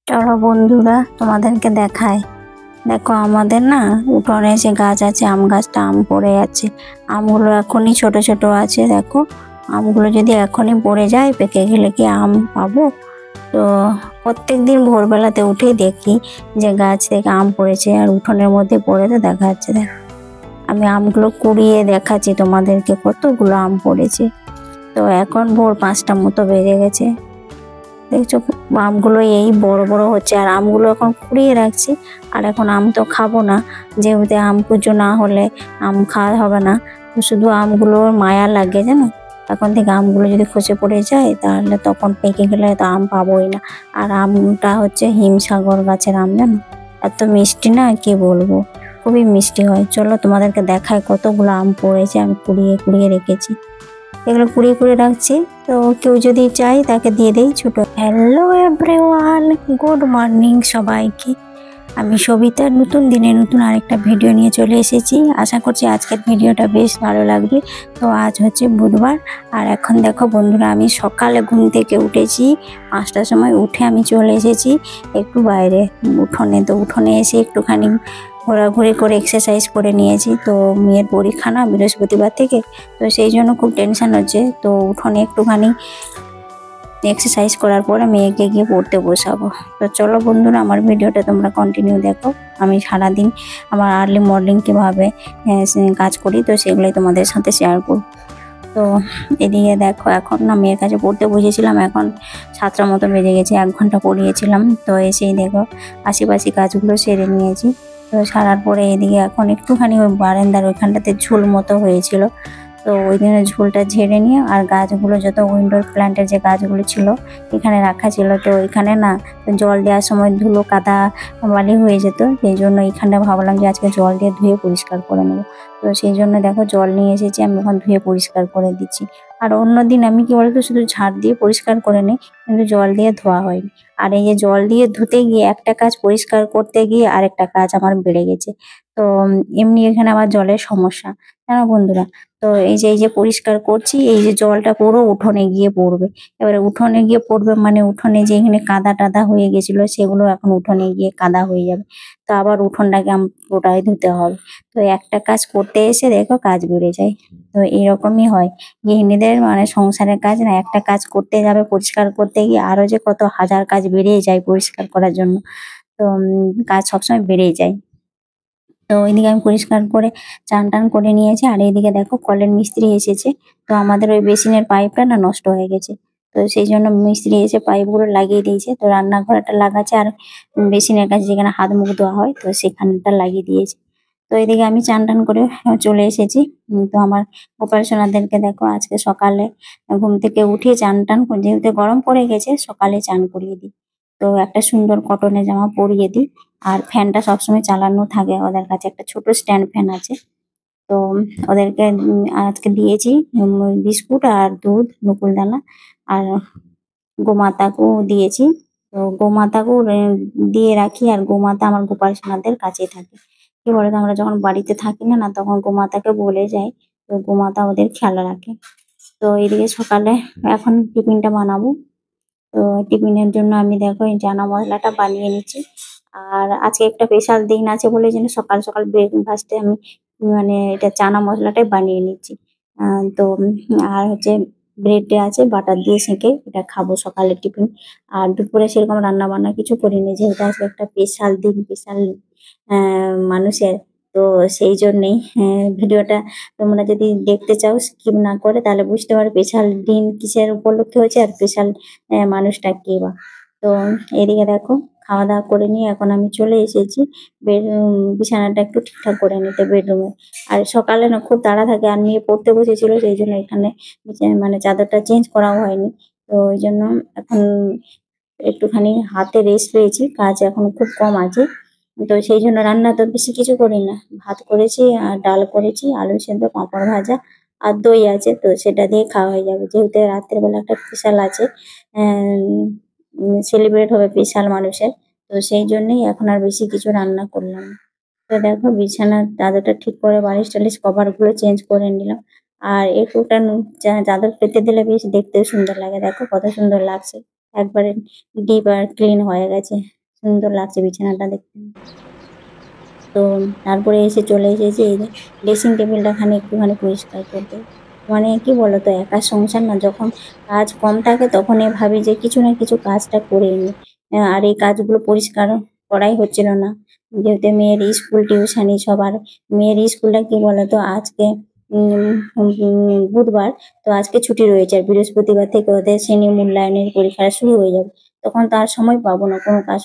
চলো বন্ধুরা তোমাদেরকে দেখায়। দেখো আমাদের না উঠোনে যে গাছ আছে, আম গাছটা আম পড়ে আছে। আমগুলো এখনই ছোট ছোট আছে। দেখো আমগুলো যদি এখনই পড়ে যায়, পেকে গেলে কি আম পাবো? তো প্রত্যেকদিন ভোরবেলাতে উঠেই দেখি যে গাছ থেকে আম পড়েছে, আর উঠোনের মধ্যে পড়ে তো দেখা যাচ্ছে। দেখ আমি আমগুলো কুড়িয়ে দেখাচ্ছি তোমাদেরকে কতগুলো আম পড়েছে। তো এখন ভোর 5টা মতো বেজে গেছে। দেখছো আমগুলো এই বড় বড় হচ্ছে, আর আমগুলো এখন কুড়িয়ে রাখছি। আর এখন আম তো খাবো না, যেহেতু আম পুজো না হলে আম খাওয়া হবে না। তো শুধু আমগুলোর মায়া লাগে জানো। এখন থেকে আমগুলো যদি খসে পড়ে যায় তাহলে তখন পেকে গেলে তো আম পাবোই না। আর আমটা হচ্ছে হিমসাগর গাছের আম জানো, এত মিষ্টি না কি বলবো, খুবই মিষ্টি হয়। চলো তোমাদেরকে দেখায় কতগুলো আম পড়েছে, আমি কুড়িয়ে কুড়িয়ে রেখেছি। এগুলো কুড়িয়ে কুড়িয়ে রাখছি, তো কেউ যদি চাই তাকে দিয়ে দেই ছোট। হ্যালো এভরিওয়ান, গুড মর্নিং সবাইকে। আমি সবিতা নতুন দিনে নতুন আরেকটা ভিডিও নিয়ে চলে এসেছি। আশা করছি আজকের ভিডিওটা বেশ ভালো লাগবে। তো আজ হচ্ছে বুধবার, আর এখন দেখো বন্ধুরা আমি সকালে ঘুম থেকে উঠেছি। 5টার সময় উঠে আমি চলে এসেছি একটু বাইরে উঠোনে। তো উঠোনে এসে একটুখানি ঘোরাঘুরি করে এক্সারসাইজ করে নিয়েছি। তো মেয়ের পরীক্ষা না বৃহস্পতিবার থেকে, তো সেই জন্য খুব টেনশন হচ্ছে। তো উঠোনে একটুখানি এক্সারসাইজ করার পরে মেয়েকে গিয়ে পড়তে বসাবো। তো চলো বন্ধুরা আমার ভিডিওটা তোমরা কন্টিনিউ দেখো। আমি সারাদিন আমার আর্লি মর্নিং কীভাবে কাজ করি তো সেগুলোই তোমাদের সাথে শেয়ার করব। তো এদিকে দেখো এখন না মেয়ের কাছে পড়তে বসেছিলাম, এখন 7টা মতো বেজে গেছে। 1 ঘন্টা পড়িয়েছিলাম। তো এসেই দেখো আশেপাশে কাজগুলো সেরে নিয়েছি। তো সারার পরে এদিকে এখন একটুখানি ওই বারান্দার ওইখানটাতে ঝুল মতো হয়েছিল, তো ওই দিনের ঝুলটা ঝেড়ে নিয়ে আর গাছগুলো যত উইন্ডোর প্ল্যান্টের যে গাছগুলো ছিল এখানে রাখা ছিল, তো এখানে না জল দেওয়ার সময় ধুলো কাদা বালি হয়ে যেত। সেই জন্য এখানটা ভাবলাম যে আজকে জল দিয়ে ধুয়ে পরিষ্কার করে নেবো। তো সেই জন্য দেখো জল নিয়ে এসেছি, আমি ওখানে ধুয়ে পরিষ্কার করে দিচ্ছি। আর অন্যদিন আমি কি বলতো শুধু ঝাড় দিয়ে পরিষ্কার করে নিই, কিন্তু জল দিয়ে ধোয়া হয়নি। আর এই যে জল দিয়ে ধুতে গিয়ে একটা কাজ পরিষ্কার করতে গিয়ে আরেকটা কাজ আমার বেড়ে গেছে। তো এমনি এখানে আবার জলের সমস্যা জানো বন্ধুরা। তো এই যে পরিষ্কার করছি, এই যে জলটা পুরো উঠোনে গিয়ে পড়বে। এবারে উঠোনে গিয়ে পড়বে মানে উঠোনে যে এখানে কাদা টাদা হয়ে গেছিল সেগুলো এখন উঠোনে গিয়ে কাদা হয়ে যাবে। তো আবার উঠোনটাকে পুরোটাই ধুতে হবে। তো একটা কাজ করতে এসে দেখো কাজ বেড়ে যায়। তো এরকমই হয় গৃহিণীদের, মানে সংসারের কাজ না, একটা কাজ করতে যাবে পরিষ্কার করতে গিয়ে আরো যে কত হাজার কাজ বেড়ে যায় পরিষ্কার করার জন্য। তো কাজ সবসময় বেড়েই যায়। তো ওইদিকে আমি পরিষ্কার করে চান টান করে নিয়েছি। আর এইদিকে দেখো কলের মিস্ত্রি এসেছে। তো আমাদের ওই বেসিনের পাইপটা না নষ্ট হয়ে গেছে, তো সেই জন্য মিস্ত্রি এসে পাইপগুলো লাগিয়ে দিয়েছে। তো রান্নাঘরটা লাগাচ্ছে, আর বেসিনের কাছে যেখানে হাত মুখ ধোয়া হয় তো সেখানটা লাগিয়ে দিয়েছে। তো এদিকে আমি চান টান করে চলে এসেছি। তো আমার গোপাল সোনাদেরকে দেখো আজকে সকালে ঘুম থেকে উঠে চান টান যেহেতু গরম পড়ে গেছে সকালে চান করিয়ে দিই। তো একটা সুন্দর কটনের জামা পরিয়ে দিই। আর ফ্যানটা সবসময় চালানো থাকে, ওদের কাছে একটা ছোট স্ট্যান্ড ফ্যান আছে। তো ওদেরকে আজকে দিয়েছি বিস্কুট আর দুধ নকুলদানা, আর গোমাতাকেও দিয়েছি। তো গোমাতাকেও দিয়ে রাখি, আর গোমাতা আমার গোপাল সোনাদের কাছেই থাকে। কি বলতো আমরা যখন বাড়িতে থাকি না না তখন গোমাতাকে বলে যাই, তো গোমাতা ওদের খেয়াল রাখে। তো এদিকে সকালে এখন টিফিনটা বানাবো। তো টিফিনের জন্য আমি দেখো এই চানা মশলাটা বানিয়ে নিচ্ছি। আর আজকে একটা স্পেশাল দিন আছে বলে যেন সকাল সকাল ব্রেকফাস্টে আমি মানে এটা চানা মশলাটাই বানিয়ে নিচ্ছি। তো আর হচ্ছে ব্রেডে আছে বাটার দিয়ে সেঁকে এটা খাবো সকালের টিফিন। আর দুপুরে সেরকম রান্না বান্না কিছু করিনি, যেহেতু আজকে একটা স্পেশাল দিন, স্পেশাল মানুষের। তো সেই জন্যেই ভিডিওটা তোমরা যদি দেখতে চাও স্কিপ না করে তাহলে বুঝতে পারবে স্পেশাল দিন কিসের উপলক্ষে হয়েছে আর স্পেশাল মানুষটা কে বা। তো এদিকে দেখো খাওয়া দাওয়া করে নিয়ে এখন আমি চলে এসেছি বিছানাটা একটু ঠিকঠাক করে নিতে বেডরুমে। আর সকালে না খুব তাড়া থাকে, আর মেয়ে পড়তে বসেছিল সেই জন্য এখানে মানে চাদরটা চেঞ্জ করাও হয়নি। তো ওই জন্য এখন একটুখানি হাতে রেস্ট পেয়েছি, কাজ এখন খুব কম আছে। তো সেই জন্য রান্না তো বেশি কিছু করি না, ভাত করেছি আর ডাল করেছি, আলু সেদ্ধ, পাঁপড় ভাজা আর দই আছে, তো সেটা দিয়ে খাওয়া হয়ে যাবে। যেহেতু রাত্রের বেলা একটা স্পেশাল আছে, সেলিব্রেট হবে স্পেশাল মানুষের। তো সেই জন্যই এখন আর বেশি কিছু রান্না করলাম না। তো দেখো বিছানার চাদরটা ঠিক করে বালিশ টালিশ কভার গুলো চেঞ্জ করে নিলাম। আর একটুটা চাদর পেতে দিলে বেশ দেখতেও সুন্দর লাগে। দেখো কত সুন্দর লাগছে, একবারে ডিপ আর ক্লিন হয়ে গেছে, সুন্দর লাগছে বিছানাটা দেখতে। তো তারপরে এসে চলে এসেছি এই যে ড্রেসিং টেবিলটা খানি একটুখানি পরিষ্কার করতে। মানে কি বলতো, একা সংসার না, যখন কাজ কম থাকে তখনই ভাবি যে কিছু না কিছু কাজটা করে নিই। আর এই কাজগুলো পরিষ্কার করাই হচ্ছিল না, যেহেতু মেয়ের স্কুল টিউশনি সব। আর মেয়ের স্কুলটা কি বলতো, আজকে বুধবার, তো আজকে ছুটি রয়েছে, আর বৃহস্পতিবার থেকে ওদের শ্রেণী মূল্যায়নের পরীক্ষা শুরু হয়ে যাবে। তখন তার সময় পাবো না কোনো কাজ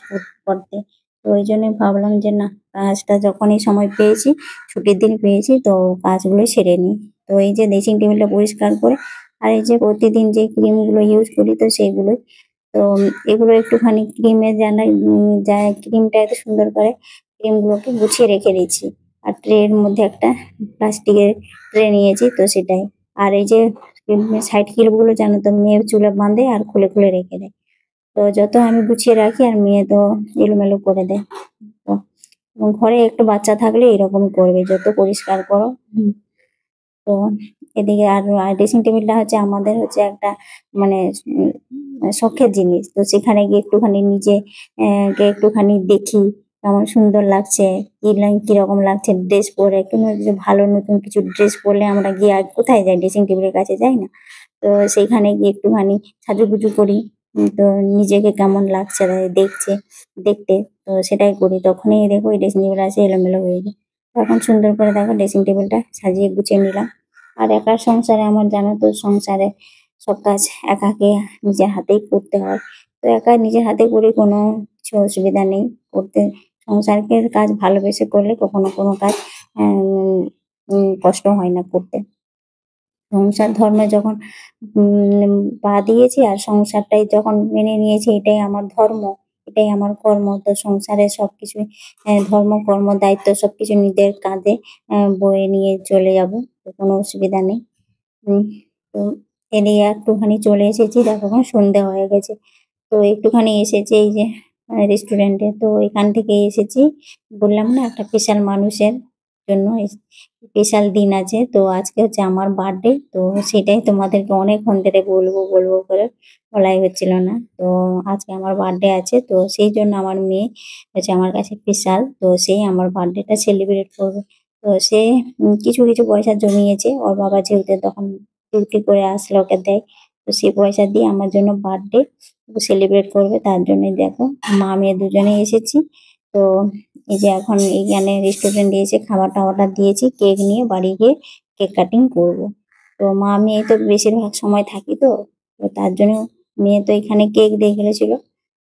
করতে। তো ওই জন্যই ভাবলাম যে না, কাজটা যখনই সময় পেয়েছি, ছুটির দিন পেয়েছি, তো কাজগুলো সেরে নিই। তো এই যে ড্রেসিং টেবিলটা পরিষ্কার করে, আর এই যে প্রতিদিন যে ক্রিমগুলো ইউজ করি, তো সেইগুলোই। তো এগুলো একটুখানি ক্রিমের জানাই যা ক্রিমটা এত সুন্দর করে ক্রিমগুলোকে গুছিয়ে রেখে দিচ্ছি। আর ট্রের মধ্যে একটা প্লাস্টিকের ট্রে নিয়েছি, তো সেটাই। আর এই যে সাইড ক্লিপগুলো জানো তো, মেয়ে চুলে বাঁধে আর খুলে খুলে রেখে দেয়। তো যত আমি গুছিয়ে রাখি, আর মেয়ে তো এলোমেলো করে দেয়। তো ঘরে একটু বাচ্চা থাকলে এরকম করবে, যত পরিষ্কার করো। তো এদিকে আর ড্রেসিং টেবিলটা হচ্ছে আমাদের হচ্ছে একটা মানে শখের জিনিস। তো সেখানে গিয়ে একটুখানি নিজে কে একটুখানি দেখি কেমন সুন্দর লাগছে, কিরকম লাগছে ড্রেস পরে। কোনো কিছু ভালো নতুন কিছু ড্রেস পরলে আমরা গিয়ে আর কোথায় যাই, ড্রেসিং টেবিলের কাছে যাই না? তো সেইখানে গিয়ে একটুখানি সাজুগুজু করি। তো নিজেকে কেমন লাগছে দেখতে, তো সেটাই করি। তখনই দেখো এই ড্রেসিং টেবিল আছে এলোমেলো হয়ে যায়। তখন সুন্দর করে দেখো ড্রেসিং টেবিলটা সাজিয়ে গুছিয়ে নিলাম। আর একা সংসারে আমার জানো তো, সংসারে সব কাজ একাকে নিজের হাতেই করতে হয়। তো একা নিজের হাতে করে কোনো কিছু অসুবিধা নেই করতে। সংসারকে কাজ ভালোবেসে করলে কখনো কোনো কাজ কষ্ট হয় না করতে। সংসার ধর্মে যখন পা দিয়েছি, আর সংসারটাই যখন মেনে নিয়েছি, এটাই আমার ধর্ম, এটাই আমার কর্ম। তো সংসারের সবকিছু ধর্ম, কর্ম, দায়িত্ব সবকিছু নিজের কাঁধে বয়ে নিয়ে চলে যাব। তো কোনো অসুবিধা নেই। উম তো এদিকে একটুখানি চলে এসেছি, দেখো এখন সন্ধে হয়ে গেছে। তো একটুখানি এসেছি এই যে রেস্টুরেন্টে। তো এখান থেকে এসেছি, বললাম না একটা স্পেশাল মানুষের জন্য স্পেশাল দিন আছে। তো আজকে হচ্ছে আমার বার্থডে, তো সেটাই তোমাদেরকে অনেকক্ষণ ধরে বলবো বলবো করে বলাই হচ্ছিল না। তো আজকে আমার বার্থডে আছে, তো সেই জন্য আমার মেয়ে হচ্ছে আমার কাছে স্পেশাল। তো সেই আমার বার্থডেটা সেলিব্রেট করবে। তো সে কিছু কিছু পয়সা জমিয়েছে, ওর বাবা যেহেতু তখন ডিউটি করে আসলে ওকে দেয়। তো সেই পয়সা দিয়ে আমার জন্য বার্থডে সেলিব্রেট করবে, তার জন্যই দেখো মা মেয়ে দুজনেই এসেছি। তো এই যে এখন এইখানে রেস্টুরেন্টে এসে খাবার টাবারটা দিয়েছি, কেক নিয়ে বাড়ি গিয়ে কেক কাটিং করব। তো মা মেয়ে তো বেশিরভাগ সময় থাকি, তো তো তার জন্য মেয়ে তো এখানে কেক দিয়ে গেছিল।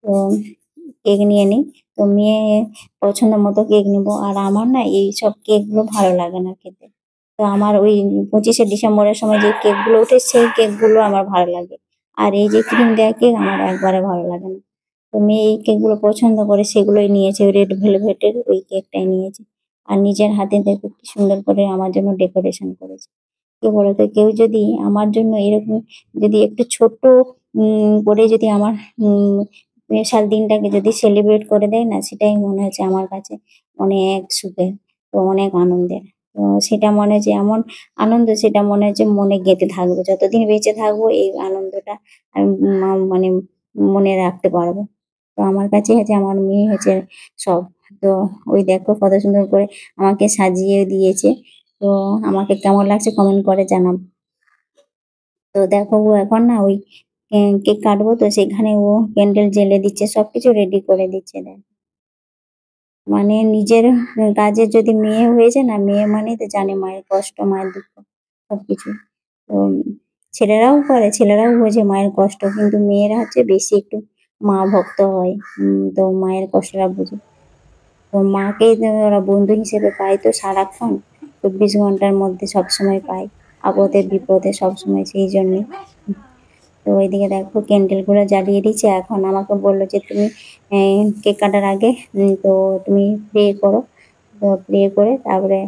তো কেক নিয়ে নিই। তো মেয়ে পছন্দ মতো কেক নিবো। আর আমার না এইসব কেক গুলো ভালো লাগে না খেতে। তো আমার ওই 25শে ডিসেম্বরের সময় যে কেক গুলো ওঠে, সেই কেক গুলো আমার ভালো লাগে। আর এই যে ক্রিম দেওয়া কেক আমার একবারে ভালো লাগে না। তো মেয়ে এই কেক গুলো পছন্দ করে, সেগুলোই নিয়েছে, রেড ভেলভেটের ওই কেকটাই নিয়েছে। আর নিজের হাতে দেখো কি সুন্দর করে আমার জন্য ডেকোরেশন করেছে। কি বলতো, কেউ যদি আমার জন্য এরকম যদি একটু ছোট্ট করে যদি আমার স্পেশাল দিনটাকে যদি সেলিব্রেট করে দেয় না, সেটাই মনে হচ্ছে আমার কাছে অনেক সুখের, তো অনেক আনন্দের। তো সেটা মনে হচ্ছে এমন আনন্দ, সেটা মনে হচ্ছে মনে গেঁথে থাকবে, যতদিন বেঁচে থাকবো এই আনন্দটা আমি মানে মনে রাখতে পারবো। তো আমার কাছে হচ্ছে আমার মেয়ে হচ্ছে সব। তো ওই দেখো কত সুন্দর করে আমাকে সাজিয়ে দিয়েছে। তো আমাকে কেমন লাগছে কমেন্ট করে জানাবো। তো দেখো ও এখন না ওই কেক কাটবো, তো সেখানে ও ক্যান্ডেল জ্বেলে দিচ্ছে, সবকিছু রেডি করে দিচ্ছে। দেখ মানে নিজের কাজে যদি মেয়ে হয়েছে না, মেয়ে মানে তো জানে মায়ের কষ্ট, মায়ের দুঃখ সবকিছু। তো ছেলেরাও করে, ছেলেরাও বোঝে মায়ের কষ্ট, কিন্তু মেয়েরা হচ্ছে বেশি একটু মা ভক্ত হয়। তো মায়ের কষ্টটা বুঝে। তো মাকেই তো ওরা বন্ধু হিসেবে পায়, তো সারাক্ষণ 24 ঘন্টার মধ্যে সবসময় পায়, আপদে বিপদে সবসময়, সেই জন্যে। তো ওইদিকে দেখো ক্যান্ডেল গুলো জ্বালিয়ে দিচ্ছে। এখন আমাকে বললো যে তুমি কেক কাটার আগে তো তুমি প্রে করো। তো প্রে করে তারপরে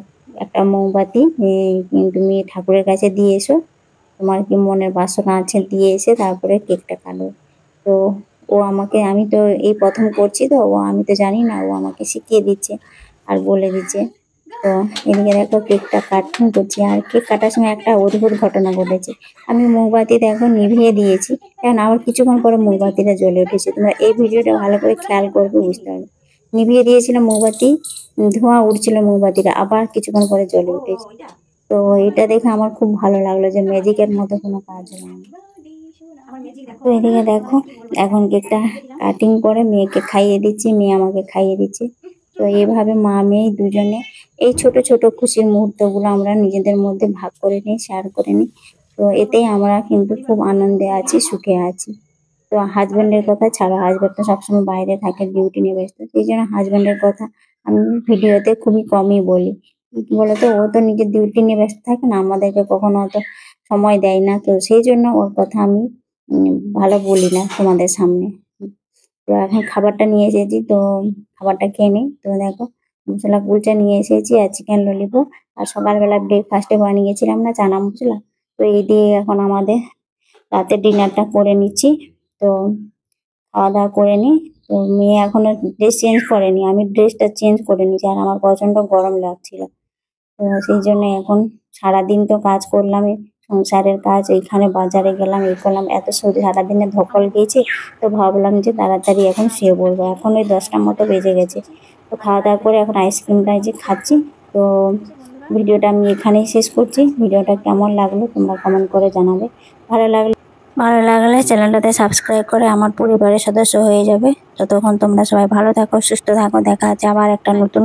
একটা মোমবাতি তুমি ঠাকুরের কাছে দিয়ে এসো, তোমার কি মনের বাসনা আছে দিয়ে এসে তারপরে কেকটা কাটো। তো ও আমাকে, আমি তো এই প্রথম করছি, তো ও আমি তো জানি না, ও আমাকে শিখিয়ে দিচ্ছে আর বলে দিচ্ছে। তো এদিকে দেখো কেকটা কাটিং করছি, আর কেক কাটার সময় একটা অদ্ভুত ঘটনা ঘটেছে। আমি মোমবাতি দেখো নিভিয়ে দিয়েছি, এখন আবার কিছুক্ষণ পরে মোমবাতিটা জ্বলে উঠেছে। তোমরা এই ভিডিওটা ভালো করে খেয়াল করবে, বুঝতে পারবে। নিভিয়ে দিয়েছিলাম মোমবাতি, ধোঁয়া উঠছিল মোমবাতিটা, আবার কিছুক্ষণ পরে জ্বলে উঠেছে। তো এটা দেখে আমার খুব ভালো লাগলো যে ম্যাজিকের মতো কোনো কাজ হলো না। তো এদিকে দেখো এখন কেকটা কাটিং করে মেয়েকে খাইয়ে দিচ্ছি, মেয়ে আমাকে খাইয়ে দিচ্ছে। তো এইভাবে মা মেয়ে দুজনে এই ছোট ছোট খুশির মুহূর্তগুলো আমরা নিজেদের মধ্যে ভাগ করে নিই, শেয়ার করে নিই। তো এতেই আমরা কিন্তু খুব আনন্দে আছি, সুখে আছি। তো হাজবেন্ডের কথা ছাড়া, হাজবেন্ড তো সবসময় বাইরে থাকে, ডিউটি নিয়ে ব্যস্ত, সেই জন্য হাজবেন্ডের কথা আমি ভিডিওতে খুবই কমই বলি। কি বলতো, ও তো নিজের ডিউটি নিয়ে ব্যস্ত থাকে না, আমাদেরকে কখনো অত সময় দেয় না, তো সেই জন্য ওর কথা আমি ভালো বলি না তোমাদের সামনে। তো এখন খাবারটা নিয়ে এসেছি, তো খাবারটা খেয়ে নিই। তো দেখো মশলা কুলচা নিয়ে এসেছি আর চিকেন ললিপপ, আর সকালবেলা ব্রেকফাস্টে বানিয়েছিলাম না চানা মশলা। তো এই দিয়ে এখন আমাদের রাতের ডিনারটা করে নিচ্ছি। তো খাওয়া দাওয়া করে নিই। তো মেয়ে এখনো ড্রেস চেঞ্জ করেনি, আমি ড্রেসটা চেঞ্জ করে নিয়েছি, আর আমার প্রচন্ড গরম লাগছিল। তো সেই জন্য এখন সারাদিন তো কাজ করলাম, এই সংসারের কাজ, এইখানে বাজারে গেলাম, এই করলাম, এত সারাদিনে ধকল গিয়েছে। তো ভাবলাম যে তাড়াতাড়ি এখন শুয়ে পড়বো, এখন ওই 10টার মতো বেজে গেছে। তো খাওয়া দাওয়া করে এখন আইসক্রিমটা যে খাচ্ছি। তো ভিডিওটা আমি এখানেই শেষ করছি। ভিডিওটা কেমন লাগলো তোমরা কমেন্ট করে জানাবে। ভালো লাগলে চ্যানেলটাতে সাবস্ক্রাইব করে আমার পরিবারের সদস্য হয়ে যাবে। ততক্ষণ তোমরা সবাই ভালো থাকো, সুস্থ থাকো, দেখা হচ্ছে আবার একটা নতুন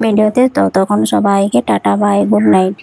ভিডিওতে। তো তখন সবাইকে টাটা, বাই, গুড নাইট।